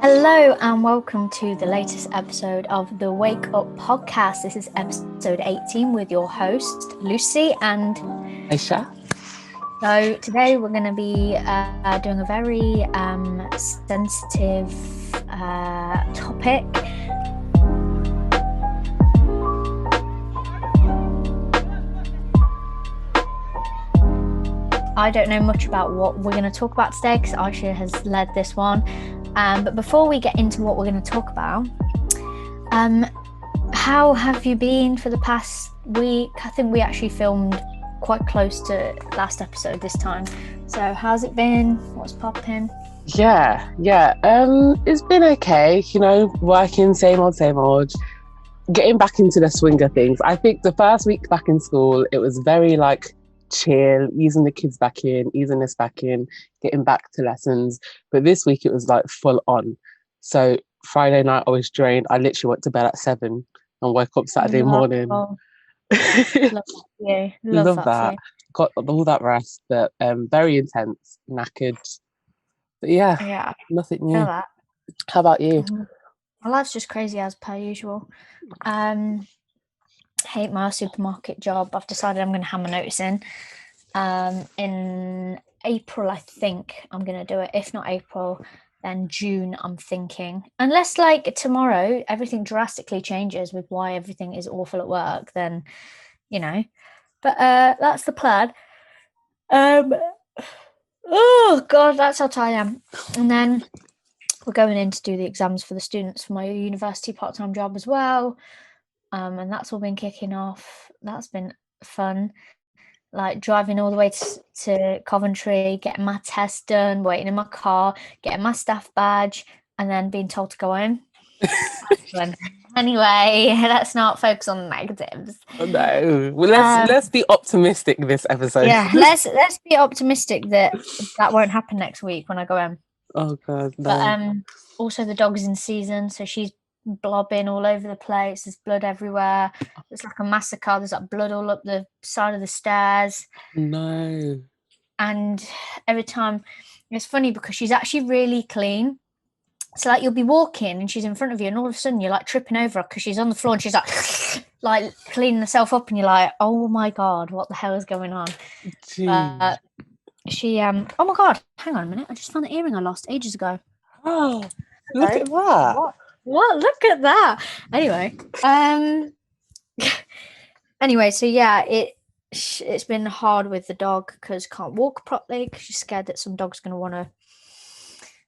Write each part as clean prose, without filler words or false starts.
Hello and welcome to the latest episode of the Wake Up podcast. This is episode 18 with your host Lucy, and Aisha? so today we're going to be doing a very sensitive topic. I don't know much about what we're going to talk about today because Aisha has led this one. But before we get into what we're going to talk about, how have you been for the past week? I think we actually filmed quite close to last episode this time. So how's it been? What's popping? Yeah. It's been okay, working, same old. Getting back into the swing of things. I think the first week back in school, it was very chill, easing the kids back in, easing us back in, getting back to lessons. But this week it was full on. So Friday night I was drained. I literally went to bed at 7 and woke up Saturday morning. Love that for you. Love that that. for you. Got all that rest, but very intense, knackered. But Yeah, nothing I feel new. that. How about you? My life's just crazy as per usual. Hate my supermarket job. I've decided I'm going to hand my notice in April. I think I'm going to do it. If not April, then June, I'm thinking. Unless tomorrow everything drastically changes with why everything is awful at work, then but that's the plan. Oh god, that's how tired I am. And then we're going in to do the exams for the students for my university part-time job as well. And that's all been kicking off. That's been fun. Driving all the way to Coventry, getting my test done, waiting in my car, getting my staff badge, and then being told to go home. Anyway, let's not focus on the negatives. Oh, no. Well, let's be optimistic this episode. Yeah, let's be optimistic that won't happen next week when I go home. Oh god, no. But also the dog's in season, so she's blobbing all over the place. There's blood everywhere. It's like a massacre. There's blood all up the side of the stairs. No. And every time, it's funny because she's actually really clean. So you'll be walking and she's in front of you, and all of a sudden you're tripping over her because she's on the floor and she's like cleaning herself up, and you're like, oh my god, what the hell is going on? She oh my god, hang on a minute, I just found the earring I lost ages ago. Oh, look at that. What? Look at that. Anyway, so yeah, it's been hard with the dog because can't walk properly because she's scared that some dog's going to want to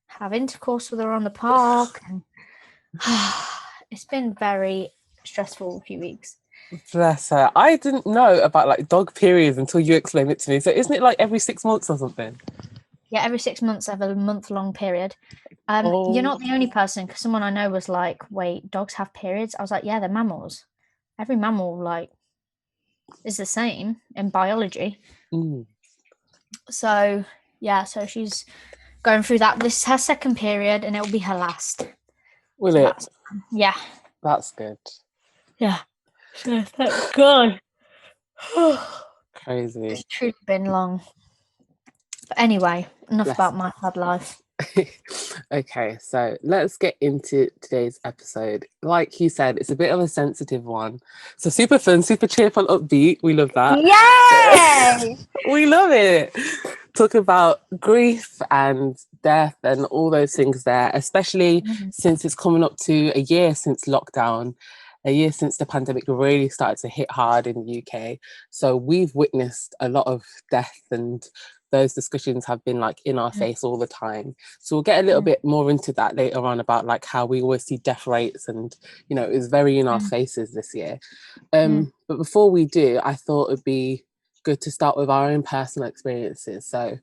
have intercourse with her on the park. And it's been very stressful few weeks. Bless her. I didn't know about dog periods until you explained it to me. So isn't it every 6 months or something? Yeah, every 6 months I have a month-long period. You're not the only person, because someone I know was like, wait, dogs have periods? I was like, yeah, they're mammals. Every mammal is the same in biology. So yeah, so she's going through that. This is her second period and it will be her last. Will it? Yeah. That's good. Yeah. So thank God. Crazy. It's truly been long. But anyway, enough about my sad life. Okay, so let's get into today's episode. Like you said, it's a bit of a sensitive one. So super fun, super cheerful, upbeat. We love that. Yay! We love it. Talk about grief and death and all those things there, especially since it's coming up to a year since lockdown, a year since the pandemic really started to hit hard in the UK. So we've witnessed a lot of death, and those discussions have been in our face all the time. So we'll get a little bit more into that later on about how we always see death rates, and it was very in our faces this year. But before we do, I thought it'd be good to start with our own personal experiences. So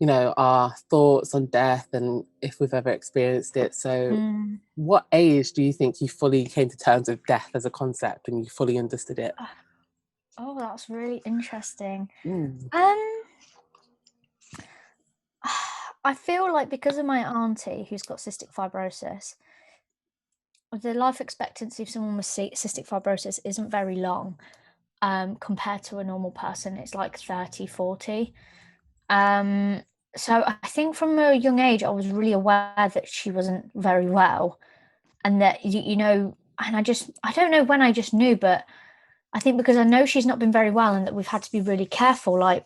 our thoughts on death and if we've ever experienced it. So what age do you think you fully came to terms with death as a concept and you fully understood it? Oh, that's really interesting. I feel like because of my auntie who's got cystic fibrosis, the life expectancy of someone with cystic fibrosis isn't very long compared to a normal person. It's 30, 40. So I think from a young age, I was really aware that she wasn't very well, and that and I don't know when I just knew, but I think because I know she's not been very well, and that we've had to be really careful. Like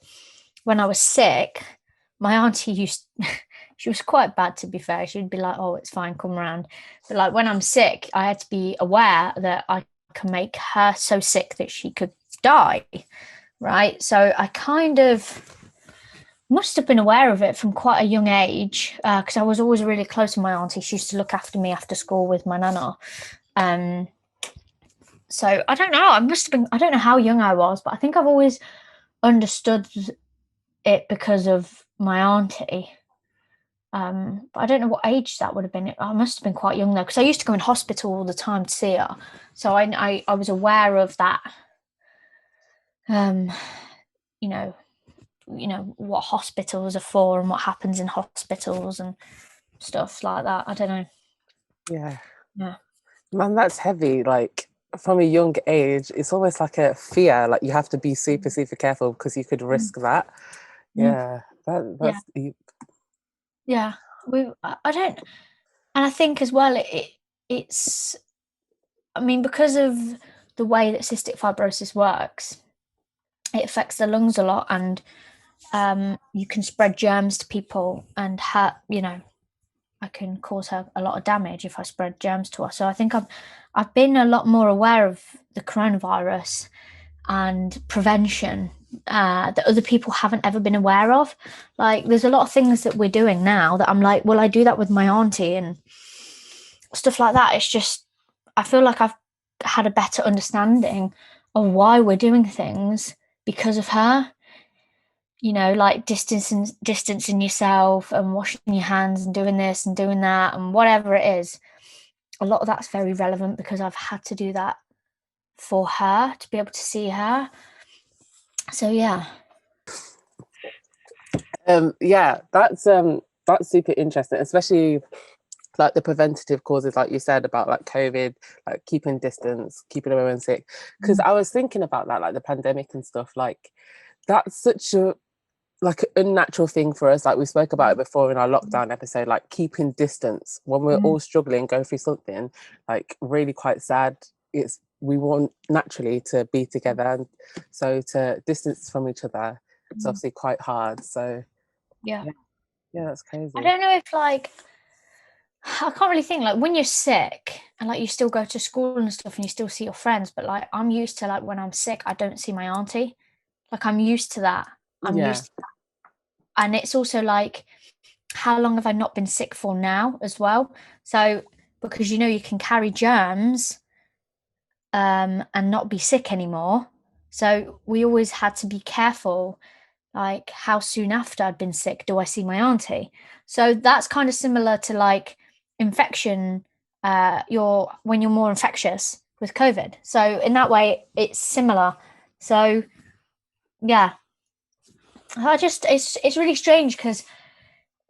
when I was sick, my auntie used. She was quite bad, to be fair. She'd be like, "Oh, it's fine, come around." But like when I'm sick, I had to be aware that I can make her so sick that she could die. Right. So I kind of must have been aware of it from quite a young age because I was always really close to my auntie. She used to look after me after school with my nana. Um, so I don't know. I must have been. I don't know how young I was, but I think I've always understood it because of my auntie. But I don't know what age that would have been. I must have been quite young though, because I used to go in hospital all the time to see her. So I was aware of that. Um, you know, what hospitals are for and what happens in hospitals and stuff like that. I don't know. Yeah. Yeah. Man, that's heavy. Like from a young age, it's almost like a fear. Like you have to be super, super careful because you could risk that. Mm. Yeah, Yeah. that's deep. Yeah. I don't, and I think as well, it's, I mean, because of the way that cystic fibrosis works, it affects the lungs a lot, and you can spread germs to people and hurt, I can cause her a lot of damage if I spread germs to her. So I think I've been a lot more aware of the coronavirus and prevention that other people haven't ever been aware of. Like, there's a lot of things that we're doing now that I'm like, well, I do that with my auntie and stuff like that. It's just, I feel like I've had a better understanding of why we're doing things because of her. Like distancing yourself and washing your hands and doing this and doing that and whatever it is. A lot of that's very relevant because I've had to do that for her to be able to see her. So yeah. Yeah, that's super interesting, especially like the preventative causes, like you said about like COVID, like keeping distance, keeping everyone sick. Because Mm, I was thinking about that, like the pandemic and stuff. Like that's such a like an unnatural thing for us. Like we spoke about it before in our lockdown episode, like keeping distance when we're mm, all struggling, going through something like really quite sad. It's we want naturally to be together, and so to distance from each other, it's mm. obviously quite hard. So Yeah. yeah, yeah, that's I crazy. don't know if like I can't really think like when you're sick and like you still go to school and stuff and you still see your friends, but like I'm used to like when I'm sick, I don't see my auntie. Like I'm used to that. I'm Yeah, used to that. And it's also like how long have I not been sick for now as well? So because you can carry germs and not be sick anymore. So we always had to be careful, like how soon after I'd been sick do I see my auntie? So that's kind of similar to like infection, when you're more infectious with COVID. So in that way, it's similar. So yeah, it's really strange because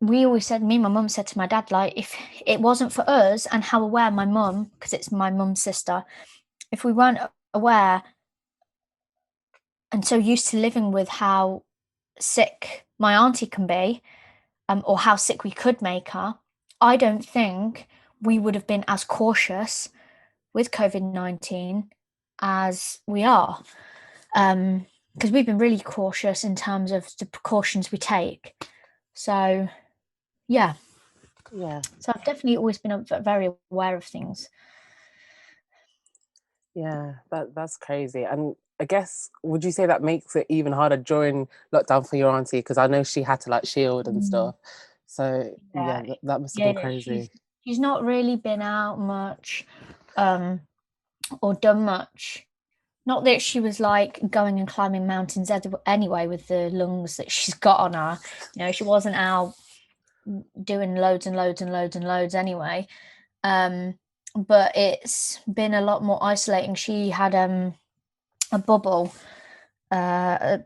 we always said, me and my mum said to my dad, like, if it wasn't for us and how aware my mum, because it's my mum's sister, if we weren't aware and so used to living with how sick my auntie can be, or how sick we could make her, I don't think we would have been as cautious with COVID-19 as we are. Because we've been really cautious in terms of the precautions we take. So, yeah. yeah, So I've definitely always been very aware of things. yeah. That's crazy. And I guess would you say that makes it even harder during lockdown for your auntie? Because I know she had to like shield and Mm. stuff. So Yeah, yeah, that must have been yeah, crazy. she's not really been out much, um, or done much. Not that she was like going and climbing mountains anyway with the lungs that she's got on her. She wasn't out doing loads and loads and loads and loads anyway. Um, but it's been a lot more isolating. She had a bubble. I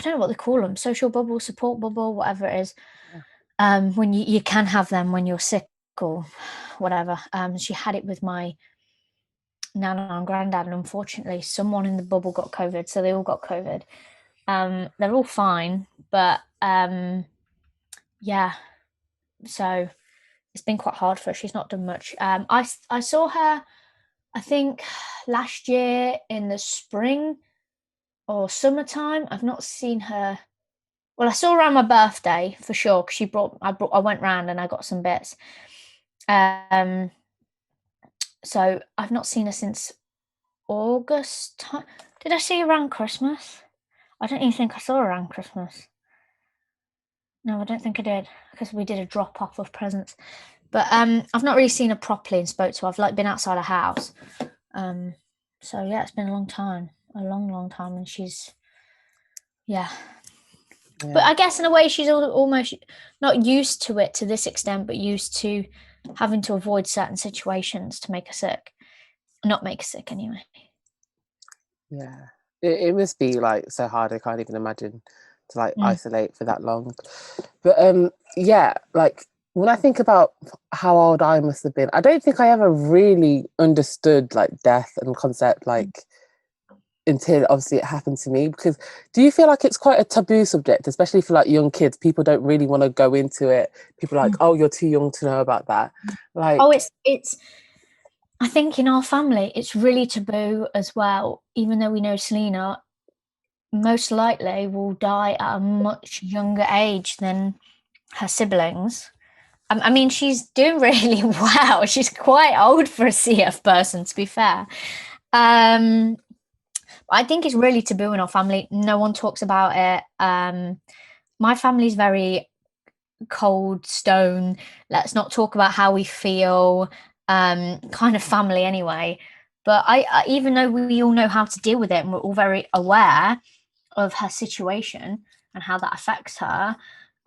don't know what they call them, social bubble, support bubble, whatever it is. Yeah. When you can have them when you're sick or whatever. She had it with my nana and granddad, and unfortunately, someone in the bubble got COVID, so they all got COVID. They're all fine, but yeah, so it's been quite hard for her. She's not done much. I saw her, I think, last year in the spring or summertime. I've not seen her. Well, I saw her on my birthday for sure because I went round and I got some bits. Um, so I've not seen her since August time. Did I see her around Christmas? I don't even think I saw her around Christmas. No, I don't think I did because we did a drop off of presents. But I've not really seen her properly and spoke to her. I've like been outside her house. Um, so yeah, it's been a long time, a long, long time, and she's yeah. But I guess in a way she's almost not used to it to this extent, but used to having to avoid certain situations to make her sick, not make her sick anyway. Yeah. It must be like so hard. I can't even imagine to like isolate for that long. But yeah, like when I think about how old I must have been, I don't think I ever really understood like death and concept like until obviously it happened to me. Because do you feel like it's quite a taboo subject, especially for like young kids? People don't really want to go into it. People are like, oh, you're too young to know about that. Like, oh, it's I think in our family, it's really taboo as well, even though we know Selena most likely will die at a much younger age than her siblings. I mean, she's doing really well. She's quite old for a CF person, to be fair. I think it's really taboo in our family. No one talks about it. My family's very cold stone. Let's not talk about how we feel. Kind of family anyway. But even though we all know how to deal with it and we're all very aware of her situation and how that affects her,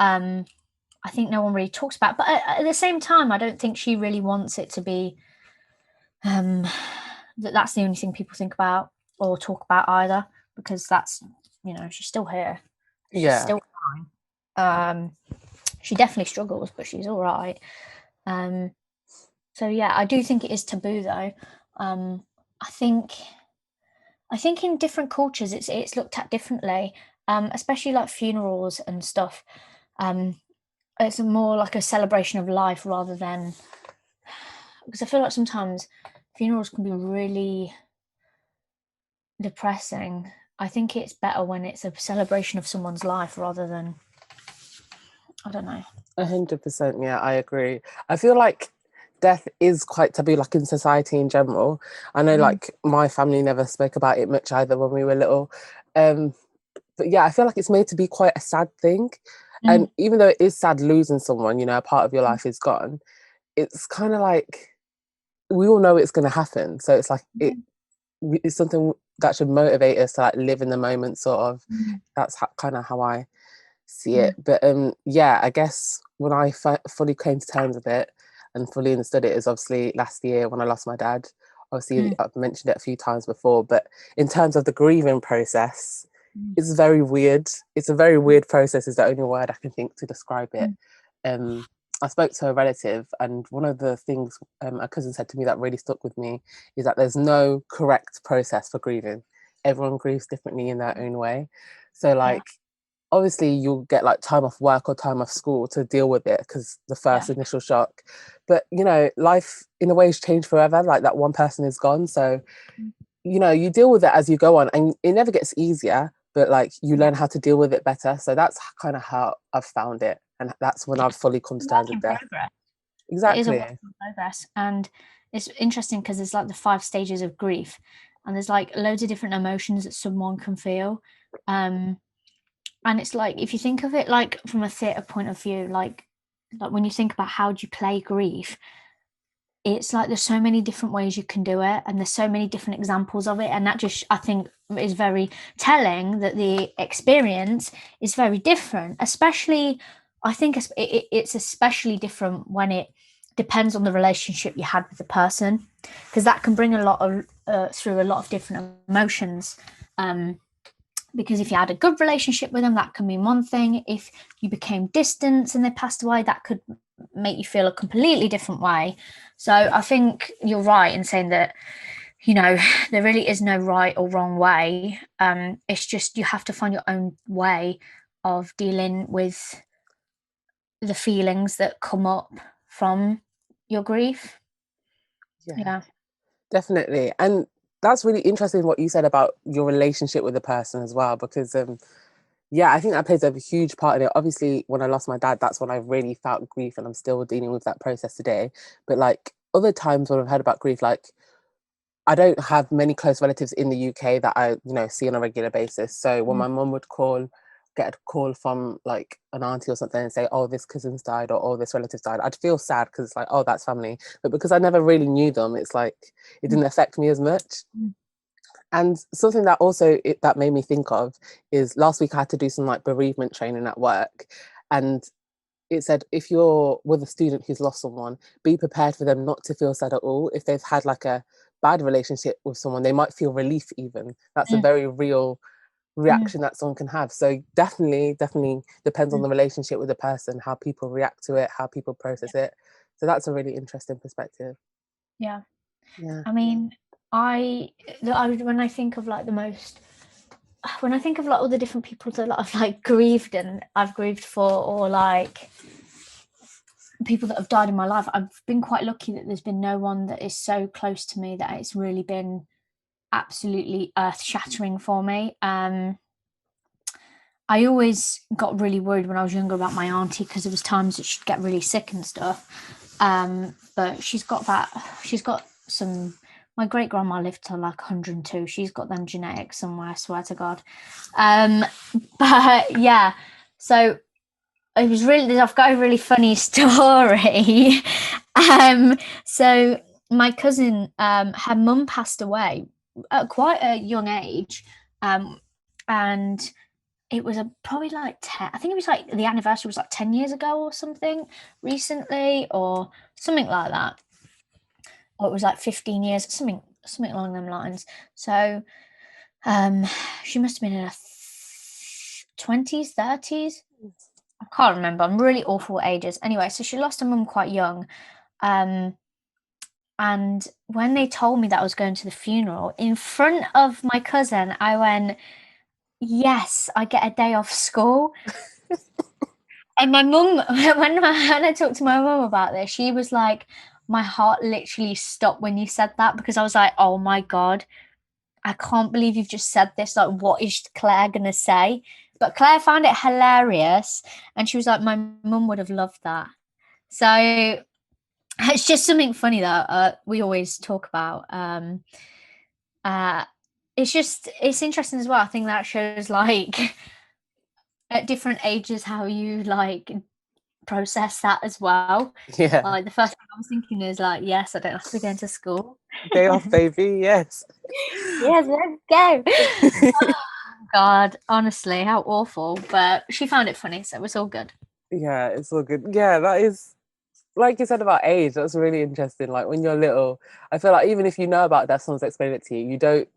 I think no one really talks about it. But at the same time, I don't think she really wants it to be that's the only thing people think about or talk about either, because that's, she's still here. She's yeah, still fine. She definitely struggles, but she's all right. So yeah, I do think it is taboo though. I think in different cultures it's looked at differently, especially like funerals and stuff. It's more like a celebration of life rather than, because I feel like sometimes funerals can be really depressing. I think it's better when it's a celebration of someone's life rather than, I don't know. 100%. Yeah, I agree. I feel like death is quite taboo, like in society in general. I know, like my family never spoke about it much either when we were little. But yeah, I feel like it's made to be quite a sad thing. And even though it is sad losing someone, you know, a part of your life is gone, it's kind of like we all know it's going to happen. So it's like it's something that should motivate us to like live in the moment, sort of. That's kind of how I see it. But yeah, I guess when I fully came to terms with it and fully understood it is obviously last year when I lost my dad. Obviously, I've mentioned it a few times before, but in terms of the grieving process, it's very weird. It's a very weird process is the only word I can think to describe it. I spoke to a relative, and one of the things a cousin said to me that really stuck with me is that there's no correct process for grieving. Everyone grieves differently in their own way. So, Yeah, like, obviously, you'll get like time off work or time off school to deal with it because the first yeah, initial shock. But, you know, life in a way has changed forever. Like, that one person is gone. So, you know, you deal with it as you go on, and it never gets easier, but like you learn how to deal with it better. So that's kind of how I've found it, and that's when I've fully come to terms work with in death. progress. It is a Exactly. work in progress, and it's interesting because there's like the 5 stages of grief, and there's like loads of different emotions that someone can feel. And it's like, if you think of it like from a theatre point of view, like when you think about how do you play grief, it's like there's so many different ways you can do it, and there's so many different examples of it, and that just, I think, is very telling that the experience is very different. Especially, I think it's especially different when it depends on the relationship you had with the person, because that can bring a lot of through a lot of different emotions. Because if you had a good relationship with them, that can mean one thing. If you became distant and they passed away, that could make you feel a completely different way. So I think you're right in saying that, there really is no right or wrong way. It's just you have to find your own way of dealing with the feelings that come up from your grief. Yeah, Yeah. definitely. And that's really interesting what you said about your relationship with the person as well, because yeah, I think that plays a huge part in it. Obviously, when I lost my dad, that's when I really felt grief, and I'm still dealing with that process today. But like other times when I've heard about grief, like I don't have many close relatives in the UK that I, see on a regular basis. So when Mm, my mum would get a call from like an auntie or something and say, "Oh, this cousin's died," or "Oh, this relative's died," I'd feel sad because it's like, "Oh, that's family." But because I never really knew them, it's like it mm, didn't affect me as much. mm, And something that also that made me think of is last week I had to do some like bereavement training at work, and it said if you're with a student who's lost someone, be prepared for them not to feel sad at all. If they've had like a bad relationship with someone, they might feel relief even. That's a mm, very real mm, reaction that someone can have. So definitely depends on mm. the relationship with the person, how people react to it, how people process it. So that's a really interesting perspective. Yeah. Yeah. I mean, when I think of like when I think of like all the different people that I've like grieved and I've grieved for, or like people that have died in my life, I've been quite lucky that there's been no one that is so close to me that it's really been absolutely earth shattering for me. I always got really worried when I was younger about my auntie because there was times that she'd get really sick and stuff. But she's got some. My great grandma lived till like 102. She's got them genetics somewhere. I swear to God. Um, but yeah, so it was really. I've got a really funny story. So my cousin, her mum passed away at quite a young age, and it was probably like 10. I think it was like the anniversary was like 10 years ago or something recently, or something like that. Or it was like 15 years, something along them lines. So um she must have been in her 20s, 30s. I can't remember. I'm really awful at ages. Anyway, so she lost her mum quite young. Um and when they told me that I was going to the funeral in front of my cousin, I went, yes, I get a day off school. And my mum, when I talked to my mum about this, she was like, my heart literally stopped when you said that, because I was like, oh my God, I can't believe you've just said this. Like, what is Claire going to say? But Claire found it hilarious. And she was like, my mum would have loved that. So it's just something funny that we always talk about. Uh, it's interesting as well. I think that shows like at different ages how you like process that as well. Yeah. Like the first thing I was thinking is like, yes, I don't have to be going to school. Day off, baby. Yes. Yes, let's go. God, honestly, how awful. But she found it funny, so it was all good. Yeah, it's all good. Yeah, that is like you said about age, that's really interesting. Like when you're little, I feel like even if you know about that, someone's explained it to you, you don't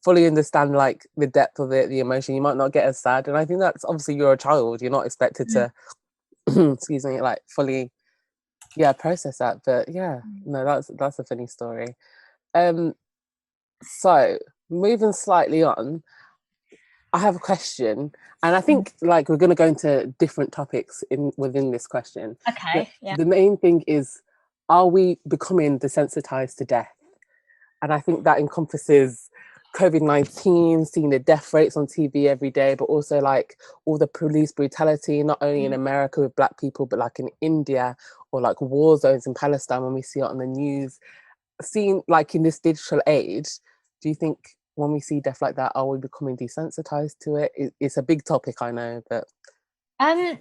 fully understand like the depth of it, the emotion. You might not get as sad. And I think that's obviously you're a child. You're not expected Mm, to excuse me, like fully process that. But yeah, mm, no, that's a funny story. Um so moving slightly on, I have a question, and I mm. think like we're going to go into different topics in within this question. But Okay, yeah. the main thing is, are we becoming desensitized to death? And I think that encompasses COVID-19, seeing the death rates on TV every day, but also like all the police brutality, not only in Mm. America with Black people, but like in India or like war zones in Palestine when we see it on the news. Seeing like in this digital age, do you think when we see death like that, are we becoming desensitized to it? It's a big topic, I know, but Um,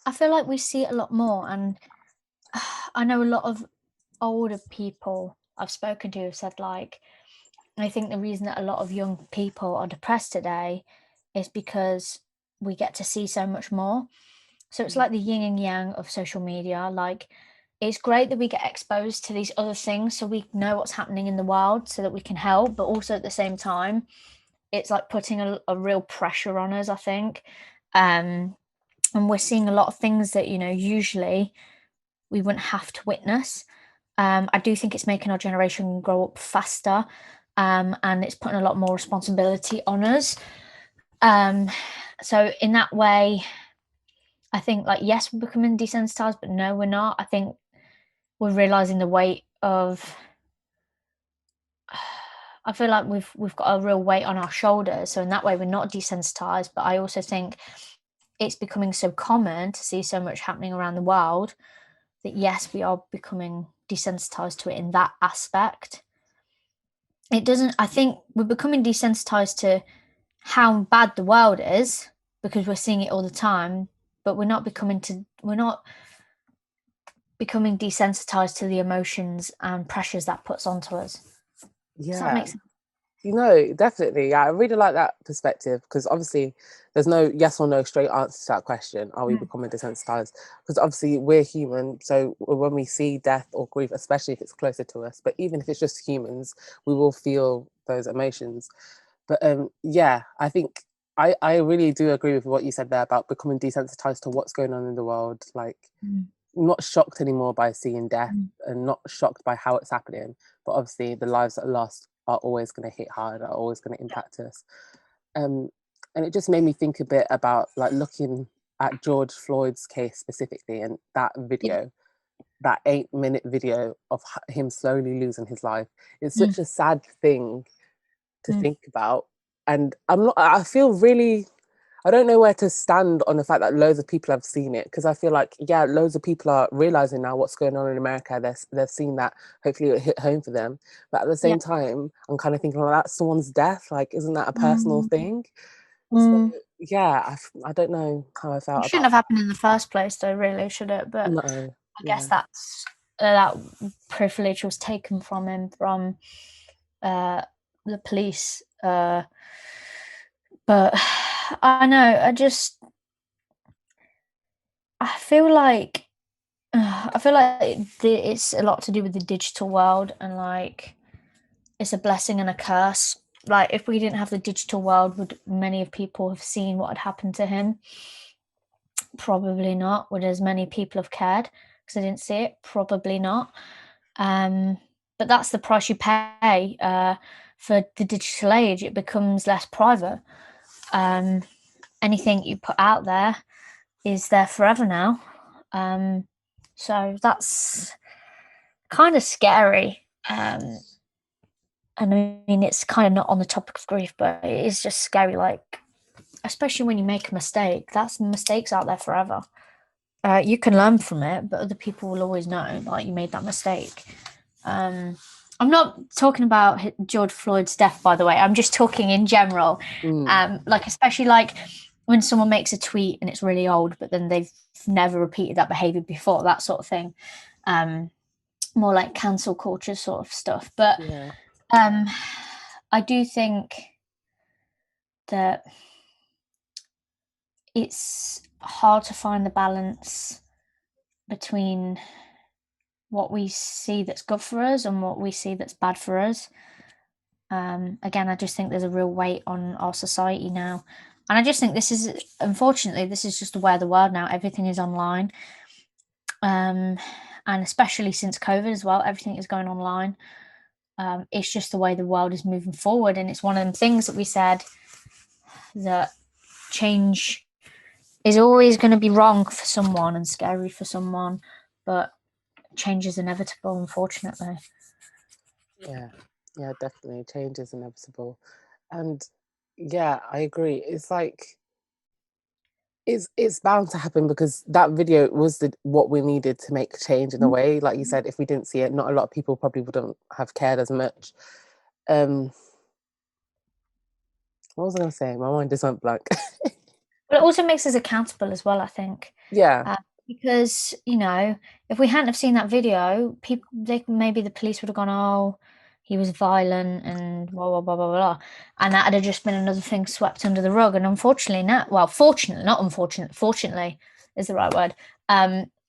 I feel like we see it a lot more, and I know a lot of older people I've spoken to have said like, I think the reason that a lot of young people are depressed today is because we get to see so much more. So it's like the yin and yang of social media. Like, it's great that we get exposed to these other things so we know what's happening in the world so that we can help, but also at the same time, it's like putting a real pressure on us, I think. Um, and we're seeing a lot of things that, usually we wouldn't have to witness. I do think it's making our generation grow up faster, and it's putting a lot more responsibility on us. Um, so in that way, I think, like, yes, we're becoming desensitized, but no, we're not. I think we're realizing the weight of. I feel like we've got a real weight on our shoulders, so in that way we're not desensitized. But I also think it's becoming so common to see so much happening around the world that yes, we are becoming desensitized to it in that aspect. It doesn't. I think we're becoming desensitized to how bad the world is because we're seeing it all the time, but we're not becoming desensitized to the emotions and pressures that puts onto us. Does that Yeah. make sense? Definitely. Yeah, I really like that perspective because obviously there's no yes or no straight answer to that question. Are we Mm. becoming desensitized? Because obviously we're human. So when we see death or grief, especially if it's closer to us, but even if it's just humans, we will feel those emotions. But yeah, I think I really do agree with what you said there about becoming desensitized to what's going on in the world. Like, Mm. not shocked anymore by seeing death Mm. and not shocked by how it's happening, but obviously the lives that are lost are always going to hit hard, are always going to impact us. um and it just made me think a bit about like looking at George Floyd's case specifically, and that Yeah. video, that 8-minute video of him slowly losing his life. It's Mm. such a sad thing to Mm. think about. And I feel really, I don't know where to stand on the fact that loads of people have seen it, because I feel like, yeah, loads of people are realizing now what's going on in America. They've seen that. Hopefully, it hit home for them. But at the Yeah. same time, I'm kind of thinking, well, that's someone's death. Like, isn't that a personal Mm. thing? So, Mm. yeah, I don't know how I It felt shouldn't about have happened in the first place, though, really, should it? But no, I guess yeah, that privilege was taken from him from uh, the police. But I know, I feel like it's a lot to do with the digital world, and like it's a blessing and a curse. Like, if we didn't have the digital world, would many of people have seen what had happened to him? Probably not. Would as many people have cared because they didn't see it? Probably not. Um, but that's the price you pay for the digital age. It becomes less private. Um, Anything you put out there is there forever now. So that's kind of scary. And I mean, it's kind of not on the topic of grief, but it is just scary. Like, especially when you make a mistake, that's mistakes out there forever. You can learn from it, but other people will always know, like, you made that mistake. Um, I'm not talking about George Floyd's death, by the way. I'm just talking in general. mm, Like, especially like when someone makes a tweet and it's really old, but then they've never repeated that behavior before, that sort of thing. Um, More like cancel culture sort of stuff. But yeah, um, I do think that it's hard to find the balance between what we see that's good for us and what we see that's bad for us. Again, I just think there's a real weight on our society now. And I just think unfortunately, this is just the way of the world now. Everything is online. And especially since COVID as well, everything is going online. It's just the way the world is moving forward. And it's one of them things that we said that change is always going to be wrong for someone and scary for someone, but change is inevitable, unfortunately. yeah, yeah, definitely. Change is inevitable. And yeah, I agree. It's like, it's bound to happen because that video was what we needed to make change in a way. Like you said, if we didn't see it, not a lot of people probably wouldn't have cared as much. Um, what was I going to say? My mind just went blank. But it also makes us accountable as well, I think. Yeah, Uh, because, if we hadn't have seen that video, maybe the police would have gone, oh, he was violent and blah, blah, blah, blah, blah. And that had just been another thing swept under the rug. And unfortunately, fortunately, not unfortunate, fortunately is the right word.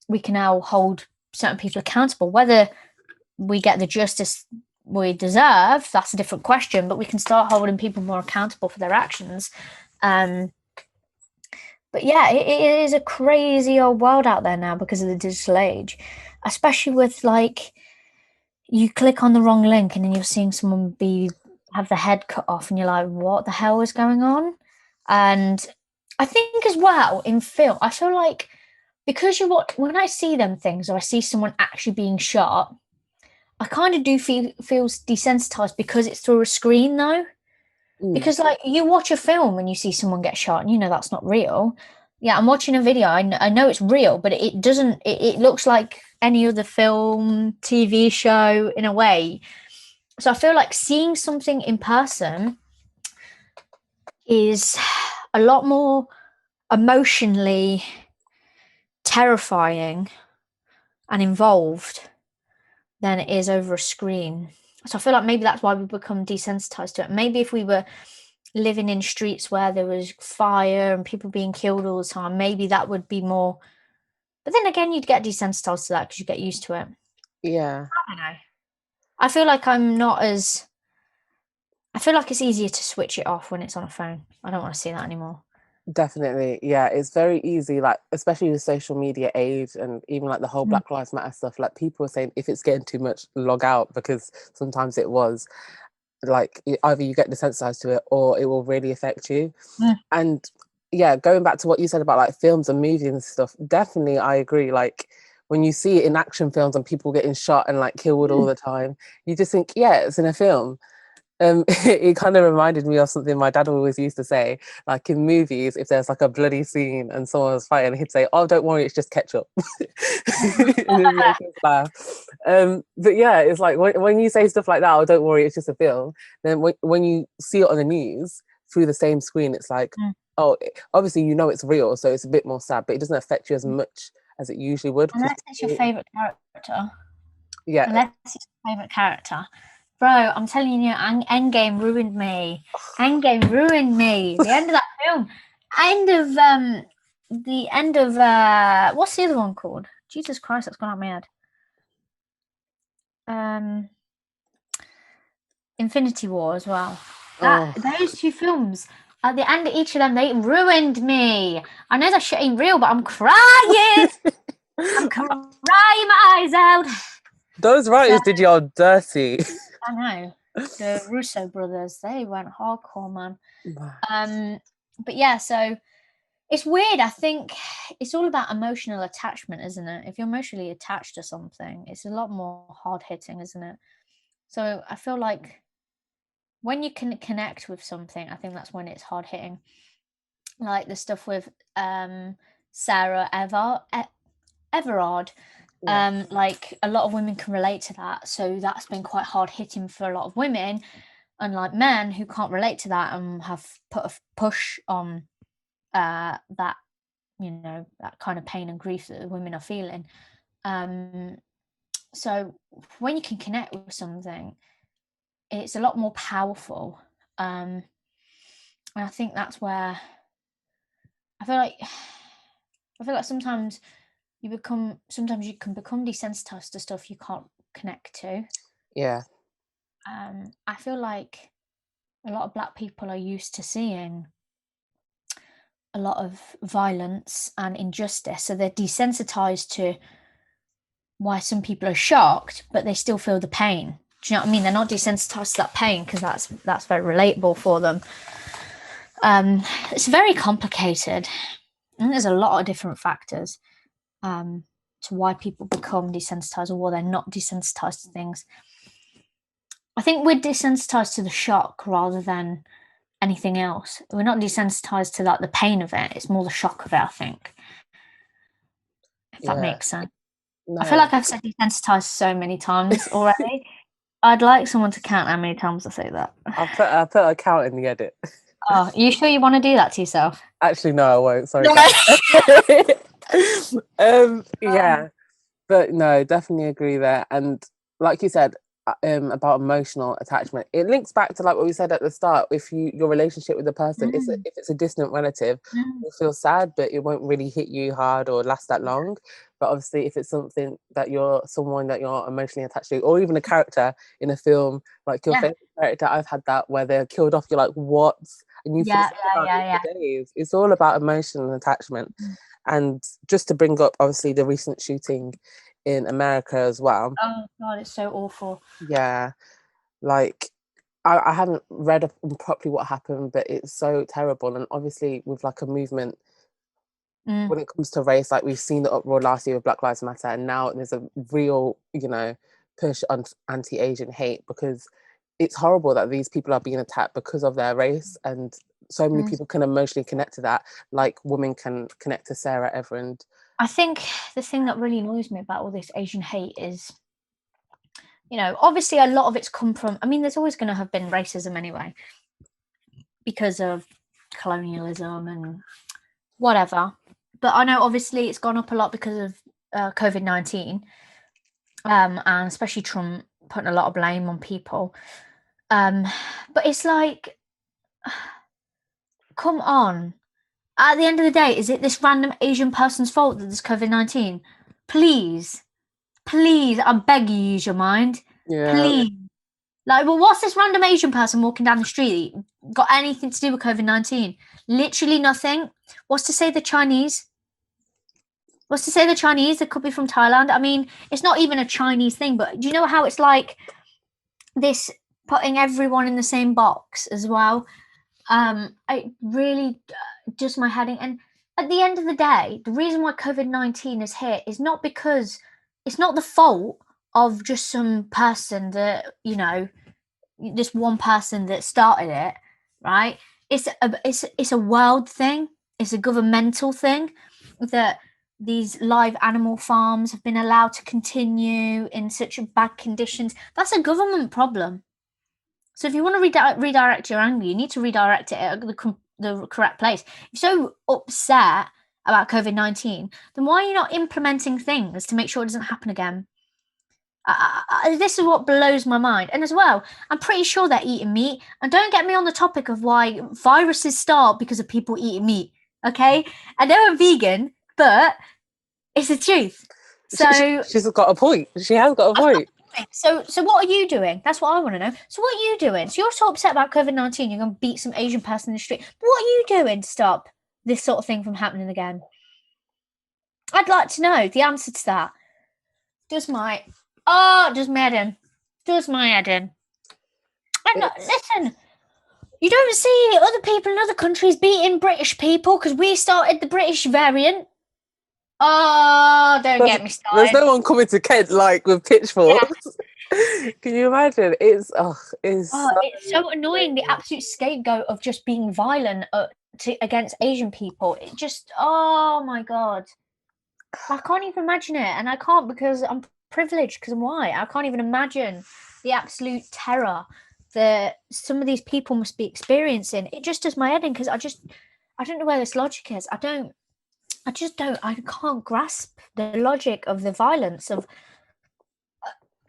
We can now hold certain people accountable. Whether we get the justice we deserve, that's a different question, but we can start holding people more accountable for their actions. Um, but yeah, it is a crazy old world out there now because of the digital age, especially with like you click on the wrong link and then you're seeing someone have the head cut off and you're like, what the hell is going on? And I think as well in film, I feel like because when I see them things or I see someone actually being shot, I kind of do feels desensitized because it's through a screen though. Mm. Because like you watch a film and you see someone get shot and you know that's not real. Yeah, I'm watching a video. I know it's real, but it doesn't. It looks like any other film, TV show in a way. So I feel like seeing something in person is a lot more emotionally terrifying and involved than it is over a screen. So I feel like maybe that's why we become desensitized to it. Maybe if we were living in streets where there was fire and people being killed all the time, maybe that would be more. But then again, you'd get desensitized to that because you get used to it. Yeah, I don't know. I feel like I'm not as. I feel like it's easier to switch it off when it's on a phone. I don't want to see that anymore. definitely. Yeah, it's very easy, like especially with social media age and even like the whole Mm, Black Lives Matter stuff. Like people are saying if it's getting too much, log out, because sometimes it was like either you get desensitized to it or it will really affect you. mm, And yeah, going back to what you said about like films and movies and stuff, definitely I agree. Like when you see it in action films and people getting shot and like killed all mm. the time, you just think, yeah, it's in a film. It kind of reminded me of something my dad always used to say, like in movies, if there's like a bloody scene and someone was fighting, he'd say, "Oh, don't worry, it's just ketchup," and it makes us laugh. But yeah, it's like when you say stuff like that, "Oh, don't worry, it's just a film," then when you see it on the news through the same screen, it's like, Mm. oh, obviously you know it's real, so it's a bit more sad, but it doesn't affect you as much as it usually would because Unless it's your favorite character. yeah. Unless it's your favorite character. Bro, I'm telling you, Endgame ruined me. Endgame ruined me. The end of that film. End of the end of what's the other one called? Jesus Christ, that's gone out my head. Um Infinity War as well. That Oh, those two films, at the end of each of them, they ruined me. I know that shit ain't real, but I'm crying. I'm crying my eyes out. those So writers did y'all dirty. I know the Russo brothers, they went hardcore, man. Um, but yeah, so it's weird. I think it's all about emotional attachment, isn't it? If you're emotionally attached to something, it's a lot more hard hitting, isn't it? So I feel like when you can connect with something, I think that's when it's hard hitting. Like the stuff with Sarah Everard. Yeah. Like a lot of women can relate to that. So that's been quite hard hitting for a lot of women, unlike men who can't relate to that and have put a push on that, that kind of pain and grief that the women are feeling. So when you can connect with something, it's a lot more powerful. And I think that's where I feel like sometimes sometimes you can become desensitized to stuff you can't connect to. Yeah. I feel like a lot of black people are used to seeing a lot of violence and injustice, so they're desensitized to why some people are shocked, but they still feel the pain. Do you know what I mean? They're not desensitized to that pain because that's very relatable for them. It's very complicated, and there's a lot of different factors to why people become desensitized or why they're not desensitized to things. I think we're desensitized to the shock rather than anything else. We're not desensitized to like the pain of it. It's more the shock of it, I think. If that Yeah. makes sense. I feel No. like I've said desensitized so many times already. I'd like someone to count how many times I say that. I'll put a count in the edit. Oh, you sure you want to do that to yourself? Actually, no, I won't. Sorry, No. guys. Yeah, but no, definitely agree there. And like you said, about emotional attachment, it links back to like what we said at the start. If your relationship with the person, Mm, if it's a distant relative, mm, you'll feel sad, but it won't really hit you hard or last that long. But obviously, if it's something that someone that you're emotionally attached to, or even a character in a film, like your yeah, favorite character, I've had that where they're killed off. You're like, what? And you feel yeah, sad yeah, about it yeah, for days. It's all about emotion and attachment. yeah. And just to bring up, obviously, the recent shooting in America as well. Oh God, it's so awful. Yeah, like I haven't read properly what happened, but it's so terrible. And obviously, with like a movement Mm. when it comes to race, like we've seen the uproar last year with Black Lives Matter, and now there's a real, push on anti-Asian hate because it's horrible that these people are being attacked because of their race, and so many Mm. people can emotionally connect to that, like women can connect to Sarah Everand. I think the thing that really annoys me about all this Asian hate is, obviously a lot of it's come from, I mean, there's always going to have been racism anyway, because of colonialism and whatever. But I know obviously it's gone up a lot because of COVID-19, and especially Trump putting a lot of blame on people. But it's like, come on. At the end of the day, is it this random Asian person's fault that there's COVID-19? Please, please, I beg you, use your mind. Yeah, Please. Like, well, what's this random Asian person walking down the street got anything to do with COVID-19? Literally nothing. What's to say the Chinese? What's to say the Chinese? They could be from Thailand. I mean, it's not even a Chinese thing, but do you know how it's like this putting everyone in the same box as well? It really does my head in. And at the end of the day, the reason why COVID-19 is here is not because it's not the fault of just some person that, just one person that started it, right? It's a world thing. It's a governmental thing that these live animal farms have been allowed to continue in such bad conditions. That's a government problem. So if you want to redirect your anger, you need to redirect it at the correct place. If you're so upset about COVID-19, then why are you not implementing things to make sure it doesn't happen again? This is what blows my mind. And as well, I'm pretty sure they're eating meat. And don't get me on the topic of why viruses start because of people eating meat. Okay? I know I'm vegan, but it's the truth. So she's got a point. She has got a point. so what are you doing? That's what I want to know. So what are you doing? So you're so upset about COVID-19, you're going to beat some Asian person in the street. What are you doing to stop this sort of thing from happening again? I'd like to know the answer to that. Does my head in. Does my head in. And listen, you don't see other people in other countries beating British people because we started the British variant. Oh, don't get me There's started. no one coming to Kent like with Yeah. pitchforks. Can you imagine? It's Oh, so it's so annoying. The absolute scapegoat of just being violent against Asian people. It just, oh my god, I can't even imagine it, and I can't because I'm privileged. Because why? I can't even imagine the absolute terror that some of these people must be experiencing. It just does my head in because I don't know where this logic is. I just don't. I can't grasp the logic of the violence of,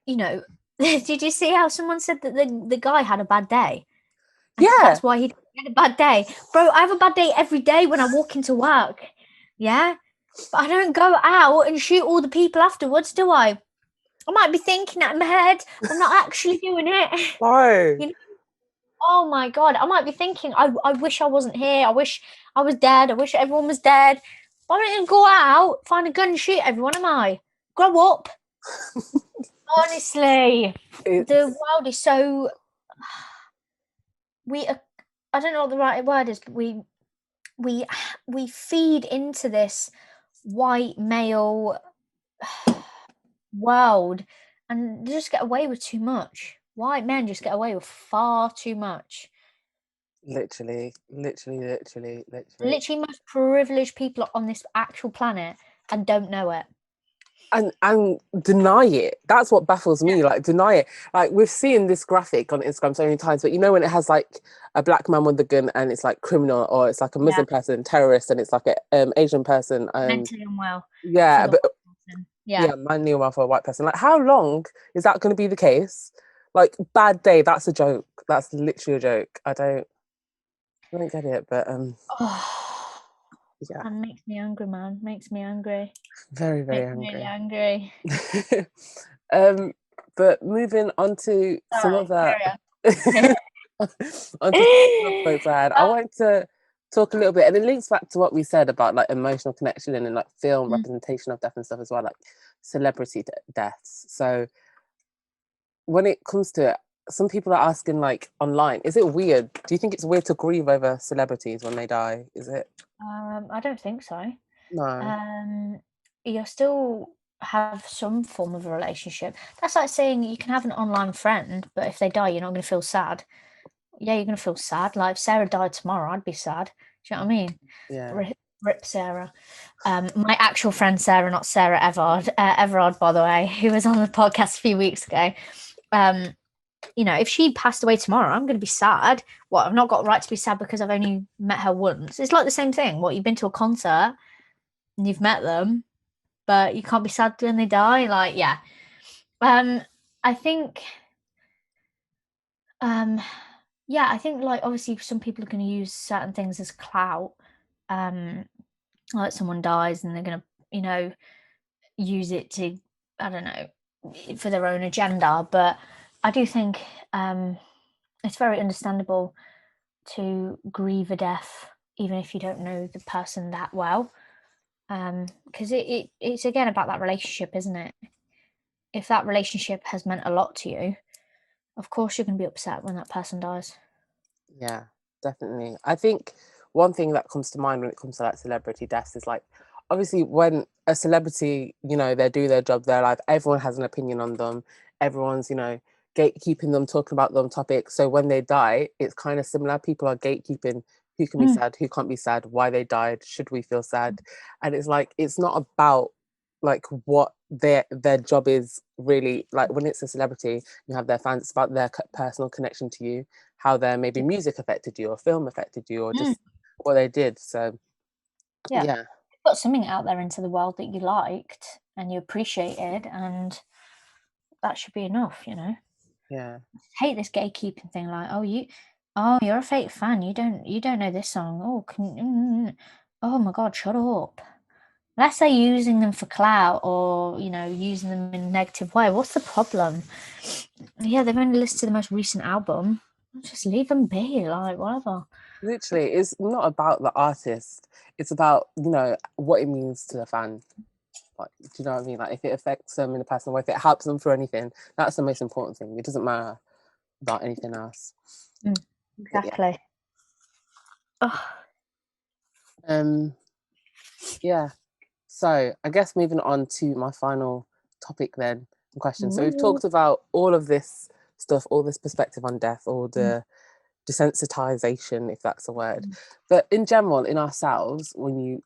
you know. Did you see how someone said that the guy had a bad day? And yeah. that's why he had a bad day. Bro, I have a bad day every day when I walk into work. Yeah? But I don't go out and shoot all the people afterwards, do I? I might be thinking it in my head, but I'm not actually doing it. No. You know? Oh my god. I might be thinking, I wish I wasn't here. I wish I was dead. I wish everyone was dead. But I don't go out, find a gun and shoot everyone, am I? Grow up. Honestly. The It's world is so we are, I don't know what the right word is, but we we feed into this white male world and they just get away with too much. White men just get away with far too much. literally. Literally, most privileged people on this actual planet and don't know it. And deny it. That's what baffles me. Like deny it. Like we've seen this graphic on Instagram so many times, but you know when it has like a black man with a gun and it's like criminal, or it's like a Yeah, Muslim person terrorist, and it's like a Asian person. mentally unwell for Yeah, the but white person. Yeah. yeah, man knew well for a white person. Like how long is that going to be the case? Like bad day. That's a joke. That's literally a joke. I don't get it, but Oh, yeah, that makes me angry, man. Makes me angry. very very Makes me really angry. angry. um, but moving on to some Sorry, other carry on. onto some other folks I had. I wanted to talk a little bit, and it links back to what we said about like emotional connection and like film Mm, representation of death and stuff as well, like celebrity deaths. So when it comes to it, some people are asking, like, online, is it weird? Do you think it's weird to grieve over celebrities when they die? Is it? I don't think so. No. Um, you still have some form of a relationship. That's like saying you can have an online friend, but if they die, you're not going to feel sad. Yeah, you're going to feel sad. Like if Sarah died tomorrow, I'd be sad. Do you know what I mean? Yeah. Rip Sarah. My actual friend Sarah, not Sarah Everard. Everard, by the way, who was on the podcast a few weeks ago. If she passed away tomorrow, I'm going to be sad. What? I've not got a right to be sad because I've only met her once. It's like the same thing. What? You've been to a concert and you've met them, but you can't be sad when they die. Like, yeah. I think. Yeah, I think like obviously some people are going to use certain things as clout. Um, like someone dies and they're going to, use it to, I don't know, for their own agenda. But I do think it's very understandable to grieve a death, even if you don't know the person that well. Because it's again about that relationship, isn't it? If that relationship has meant a lot to you, of course you're going to be upset when that person dies. Yeah, definitely. I think one thing that comes to mind when it comes to like celebrity deaths is like, obviously when a celebrity, they do their job, their life, everyone has an opinion on them. Everyone's, gatekeeping them, talking about them topics. So when they die, it's kind of similar. People are gatekeeping who can be Mm. sad, who can't be sad, why they died, should we feel sad? And it's like it's not about like what their job is really. Like when it's a celebrity, you have their fans, it's about their personal connection to you, how their maybe music affected you or film affected you or Mm. just what they did. So Yeah. yeah. Put something out there into the world that you liked and you appreciated, and that should be enough. Yeah. I hate this gatekeeping thing. Like, you're a fake fan. You don't know this song. Oh my god, shut up. Unless they're using them for clout or using them in a negative way. What's the problem? Yeah, they've only listened to the most recent album. Just leave them be. Like, whatever. Literally, it's not about the artist. It's about, what it means to the fan. Like, do you know what I mean? Like, if it affects them in a personal way, if it helps them for anything, that's the most important thing. It doesn't matter about anything else. But yeah. Exactly. Ugh. Yeah. So I guess moving on to my final topic then, question. So we've talked about all of this stuff, all this perspective on death, all the desensitization, if that's a word. But in general, in ourselves, when you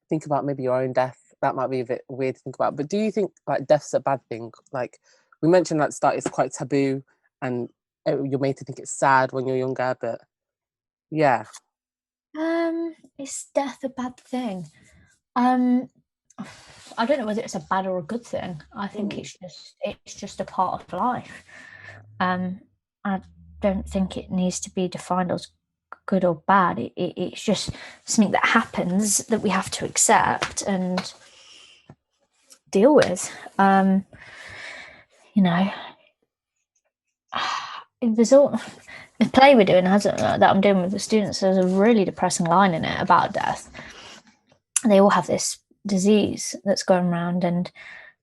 think about maybe your own death, that might be a bit weird to think about. But do you think like death's a bad thing? Like we mentioned at the start, it's quite taboo and you're made to think it's sad when you're younger. But yeah. Is death a bad thing? Um, I don't know whether it's a bad or a good thing. I think it's just a part of life. I don't think it needs to be defined as good or bad. It's just something that happens that we have to accept and deal with. You know, there's all the play we're doing that I'm doing with the students. There's a really depressing line in it about death. They all have this disease that's going around, and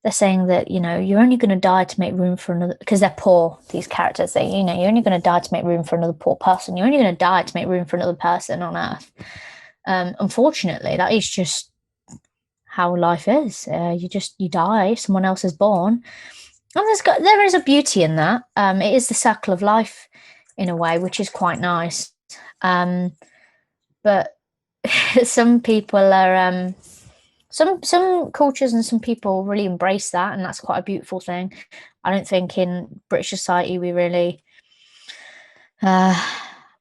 they're saying that you're only going to die to make room for another, because they're poor, these characters. You're only going to die to make room for another poor person. You're only going to die to make room for another person on earth. Unfortunately, that is just how life is. You die, someone else is born, and there is a beauty in that. It is the circle of life in a way, which is quite nice. But some people are some cultures and some people really embrace that, and that's quite a beautiful thing. I don't think in British society we don't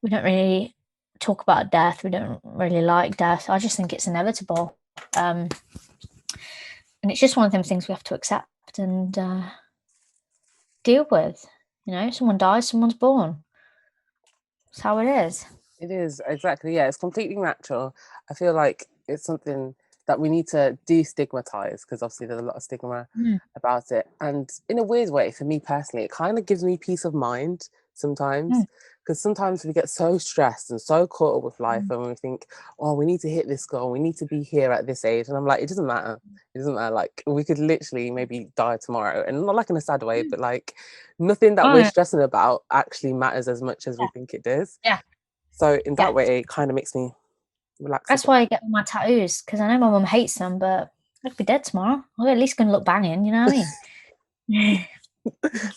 really talk about death. We don't really like death. I just think it's inevitable, and it's just one of them things we have to accept and deal with. Someone dies, someone's born. That's how it is. It is, exactly. Yeah, it's completely natural. I feel like it's something that we need to destigmatize because obviously there's a lot of stigma about it. And in a weird way, for me personally, it kind of gives me peace of mind sometimes, because sometimes we get so stressed and so caught up with life and we think, oh, we need to hit this goal, we need to be here at this age, and I'm like, it doesn't matter. It doesn't matter. Like, we could literally maybe die tomorrow, and not like in a sad way, but like nothing that Oh, we're yeah. stressing about actually matters as much as we think it does. Yeah. So in Yeah. that way, it kind of makes me relax a That's bit. why I get all my tattoos, because I know my mum hates them, but I could be dead tomorrow. I'm at least gonna look banging, you know what I mean?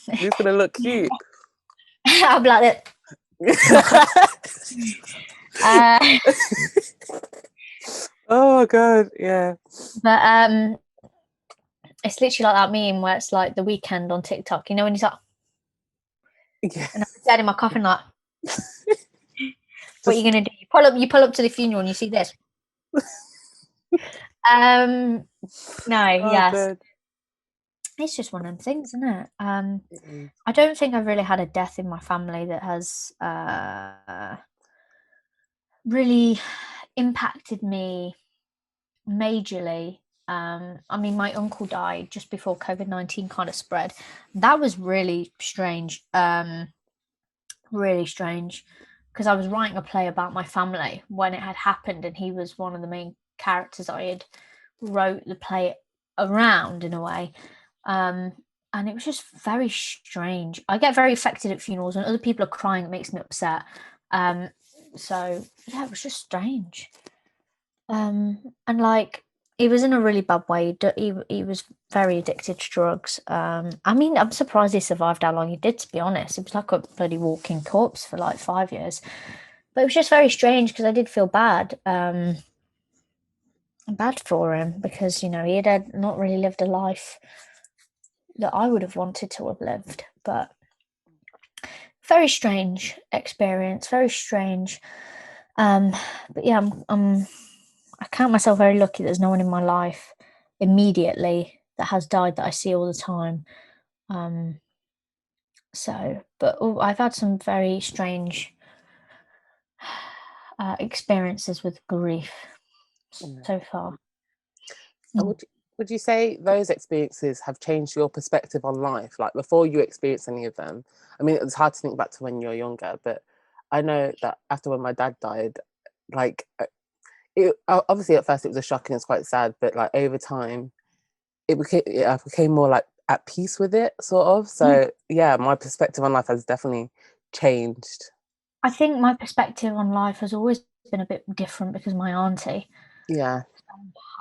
It's gonna look cute. I'll be like that. Oh my god, yeah. But it's literally like that meme where it's like the weekend on TikTok. You know when he's like, Yeah. and I'm dead in my coffin, like, what are you Just, gonna do? You pull up to the funeral and you see this. No, oh yes, god. it's just one of them things, isn't it? It is. I don't think I've really had a death in my family that has really impacted me majorly. I mean, my uncle died just before COVID-19 kind of spread. That was really strange. Really strange, because I was writing a play about my family when it had happened, and he was one of the main characters I had wrote the play around in a way. And it was just very strange. I get very affected at funerals, when other people are crying, it makes me upset. So yeah, it was just strange. And like, he was in a really bad way. He was very addicted to drugs. I mean, I'm surprised he survived how long he did, to be honest. It was like a bloody walking corpse for like 5 years. But it was just very strange, because I did feel bad for him, because, you know, he had not really lived a life that I would have wanted to have lived. But very strange experience, very strange. But yeah, I count myself very lucky. There's no one in my life immediately that has died that I see all the time. But I've had some very strange experiences with grief Yeah. so far. And would you say those experiences have changed your perspective on life? Like, before you experienced any of them, I mean, it's hard to think back to when you're younger, but I know that after when my dad died, like, obviously at first it was a shock and it's quite sad, but like over time, I became more like at peace with it, sort of. So yeah, my perspective on life has definitely changed. I think my perspective on life has always been a bit different, because my auntie. Yeah.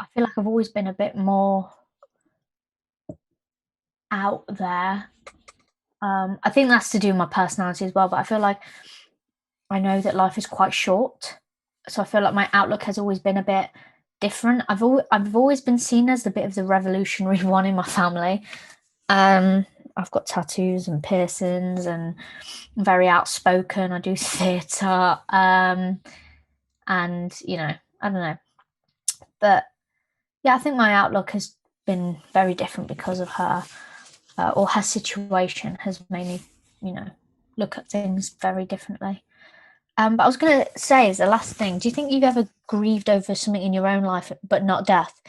I feel like I've always been a bit more out there. I think that's to do with my personality as well, but I feel like I know that life is quite short. So I feel like my outlook has always been a bit different. I've always been seen as the bit of the revolutionary one in my family. I've got tattoos and piercings, and I'm very outspoken. I do theatre. And you know, I don't know. But yeah, I think my outlook has been very different because of her, or her situation has made me, you know, look at things very differently. But I was going to say, as the last thing, do you think you've ever grieved over something in your own life, but not death?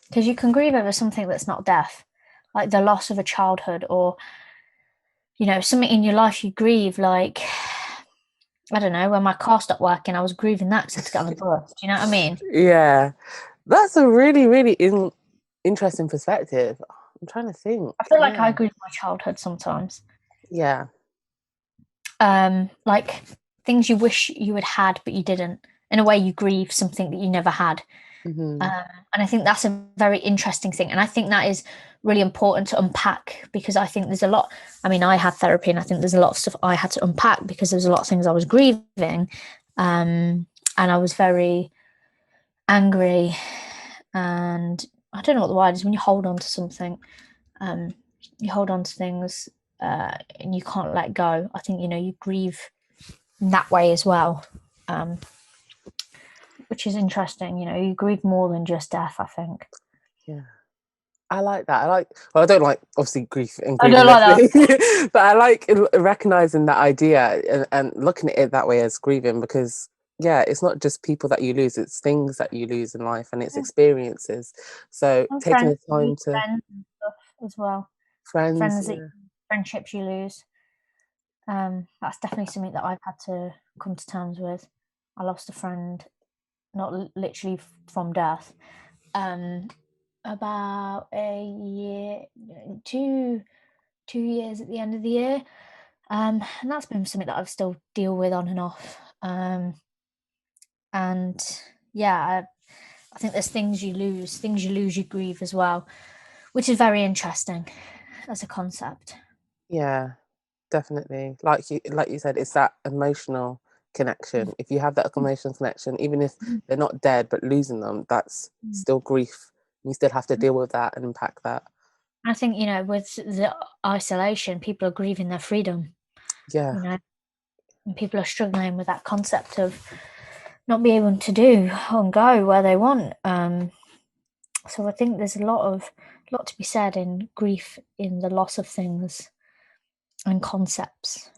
Because you can grieve over something that's not death, like the loss of a childhood, or, you know, something in your life you grieve, like, I don't know, when my car stopped working, I was grieving that because I had to get on the bus. Do you know what I mean? Yeah, that's a really, really interesting perspective. I'm trying to think. I feel like I Yeah. grieve my childhood sometimes. Yeah. Like things you wish you had had, but you didn't. In a way, you grieve something that you never had. Hmm. And I think that's a very interesting thing. And I think that is really important to unpack, because I think there's a lot. I mean, I had therapy, and I think there's a lot of stuff I had to unpack, because there's a lot of things I was grieving. And I was very angry. And I don't know what the word is, when you hold on to something, you hold on to things, and you can't let go. I think, you know, you grieve in that way as well. Which is interesting. You know, you grieve more than just death, I think. Yeah. I like that. Well, I don't like obviously grief and I grieving don't like that. everything, but I like recognizing that idea and looking at it that way as grieving, because yeah, it's not just people that you lose, it's things that you lose in life and it's Yeah. experiences. So And taking friends, the you time lose to friends and stuff as well. friends, Friends that yeah. friendships you lose. That's definitely something that I've had to come to terms with. I lost a friend, not literally from death, about a year, 2 years at the end of the year. And that's been something that I've still deal with on and off. And yeah, I think there's things you lose, you grieve as well, which is very interesting as a concept. Yeah, definitely. Like you said, it's that emotional connection. If you have that emotional connection, even if they're not dead, but losing them, that's still grief. You still have to deal with that and unpack that. I think, with the isolation, people are grieving their freedom, Yeah, and people are struggling with that concept of not being able to do and go where they want. So I think there's a lot to be said in grief, in the loss of things and concepts.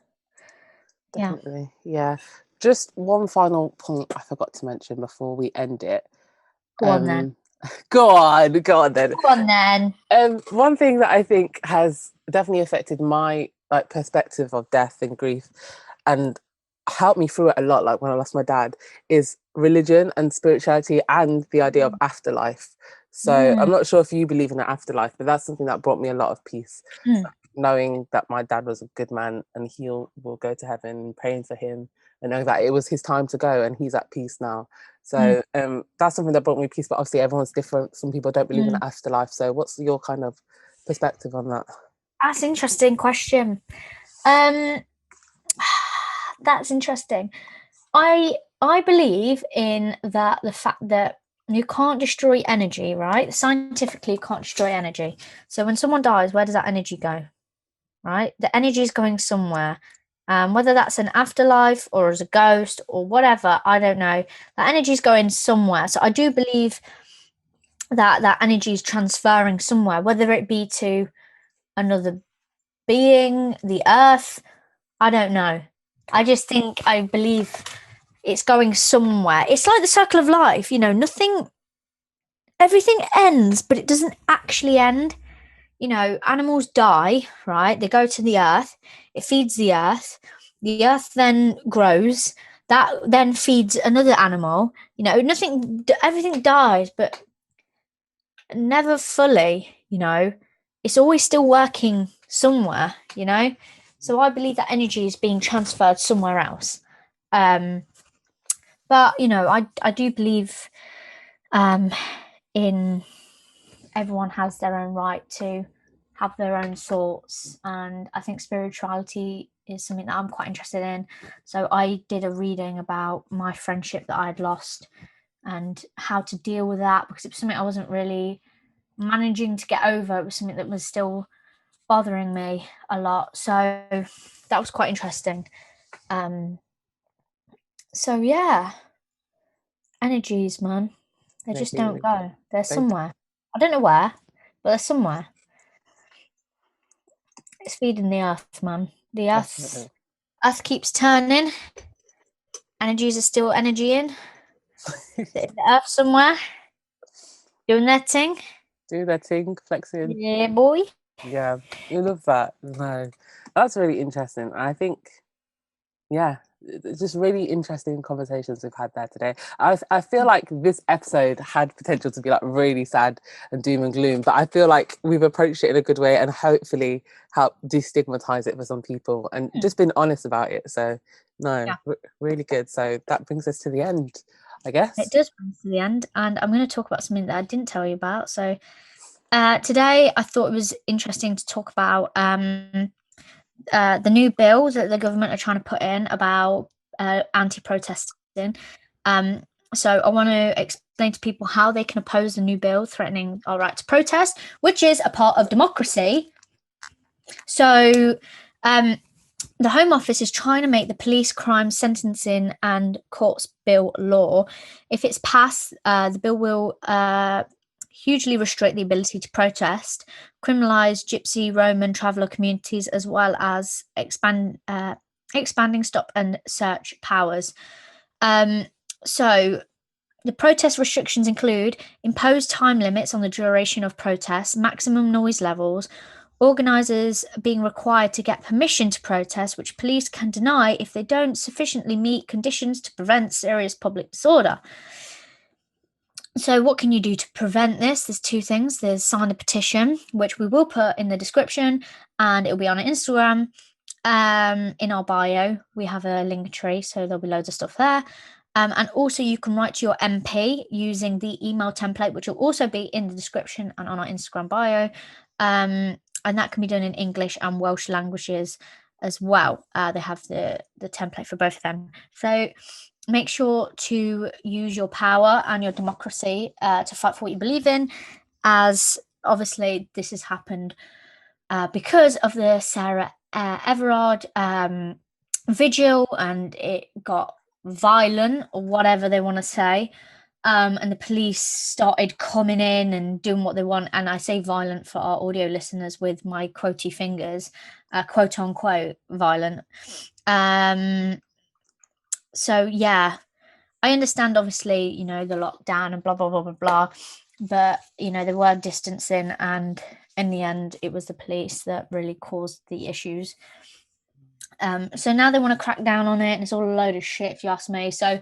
Yeah. definitely. Yeah. Just one final point I forgot to mention before we end it. Go on then. Go on then. Go on then. One thing that I think has definitely affected my like perspective of death and grief, and helped me through it a lot, like when I lost my dad, is religion and spirituality and the idea of afterlife. So Mm. I'm not sure if you believe in an afterlife, but that's something that brought me a lot of peace, Mm. knowing that my dad was a good man and he will go to heaven, praying for him, and knowing that it was his time to go and he's at peace now. Mm. So that's something that brought me peace. But obviously, everyone's different. Some people don't believe in Mm. the afterlife. So, what's your kind of perspective on that? That's an interesting question. Um, that's interesting. I believe in that the fact that you can't destroy energy, right? Scientifically, you can't destroy energy. So when someone dies, where does that energy go? Right? The energy is going somewhere. Whether that's an afterlife or as a ghost or whatever, I don't know. That energy is going somewhere. So I do believe that that energy is transferring somewhere, whether it be to another being, the earth. I don't know. I believe it's going somewhere. It's like the circle of life, everything ends, but it doesn't actually end. Animals die, right? They go to the earth, it feeds the earth then grows, that then feeds another animal. Everything dies, but never fully, it's always still working somewhere. So I believe that energy is being transferred somewhere else. But I do believe um in everyone has their own right to have their own thoughts, and I think spirituality is something that I'm quite interested in. So I did a reading about my friendship that I'd lost and how to deal with that, because it was something I wasn't really managing to get over. It was something that was still bothering me a lot, so that was quite interesting. So yeah, energies, man, they They just don't do. go. They're They somewhere. I don't know where, but they're somewhere. It's feeding the earth, man. The earth definitely earth keeps turning. Energies are still energying. The earth somewhere doing their thing. do their thing, flexing. Yeah, boy. Yeah, you love that. No, that's really interesting. I think, yeah, it's just really interesting conversations we've had there today. I feel like this episode had potential to be like really sad and doom and gloom, but I feel like we've approached it in a good way and hopefully help destigmatize it for some people and just been honest about it. So, no, Yeah, really good. So that brings us to the end, I it guess. does bring us to the end, and I'm going to talk about something that I didn't tell you about. So today, I thought it was interesting to talk about the new bill that the government are trying to put in about anti-protesting. Um, so I want to explain to people how they can oppose the new bill threatening our right to protest, which is a part of democracy. So the Home Office is trying to make the police crime sentencing and courts bill law. If it's passed, the bill will hugely restrict the ability to protest, criminalise Gypsy, Roman traveller communities, as well as expanding stop and search powers. So the protest restrictions include imposed time limits on the duration of protests, maximum noise levels, organisers being required to get permission to protest, which police can deny if they don't sufficiently meet conditions to prevent serious public disorder. So what can you do to prevent this? There's two things. There's sign a petition, which we will put in the description, and it'll be on our Instagram. In our bio, we have a link tree, so there'll be loads of stuff there. And also you can write to your MP using the email template, which will also be in the description and on our Instagram bio. And that can be done in English and Welsh languages as well. They have the template for both of them. So make sure to use your power and your democracy to fight for what you believe in, as obviously this has happened because of the Sarah Everard vigil, and it got violent, or whatever they want to say. And the police started coming in and doing what they want. And I say violent for our audio listeners with my quotey fingers, quote unquote violent. So yeah, I understand obviously, you know, the lockdown and blah, blah, blah, blah, blah. But, you know, they were distancing, and in the end, it was the police that really caused the issues. So now they want to crack down on it, and it's all a load of shit, if you ask me. So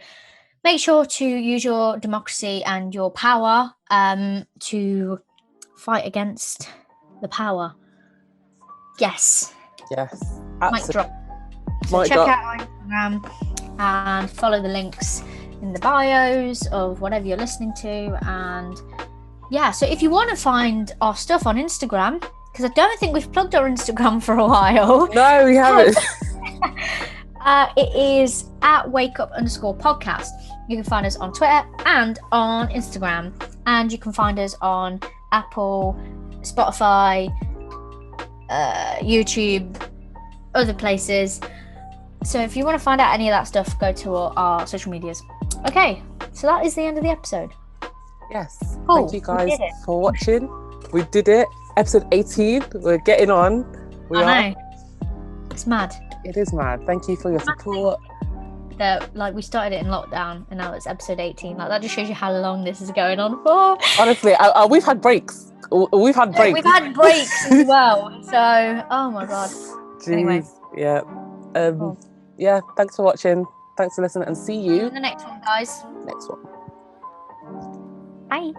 make sure to use your democracy and your power to fight against the power. Yes. Yes. Mic drop. So check out our Instagram and follow the links in the bios of whatever you're listening to. And yeah, so if you want to find our stuff on Instagram, because I don't think we've plugged our Instagram for a while. No, we haven't. It is at wakeup_podcast. You can find us on Twitter and on Instagram. And you can find us on Apple, Spotify, YouTube, other places. So if you want to find out any of that stuff, go to our social medias. Okay, so that is the end of the episode. Yes. Cool. Thank you guys for watching. We did it. Episode 18. We're getting on. I know. It's mad. It is mad. Thank you for your support. That like we started it in lockdown and now it's episode 18. Like that just shows you how long this is going on for. Honestly, we've had breaks. We've had breaks. We've had breaks as well. So, oh my god. Jeez. Anyway. Yeah. Cool. Yeah. Thanks for watching. Thanks for listening, and see you in the next one, guys. next one. Bye.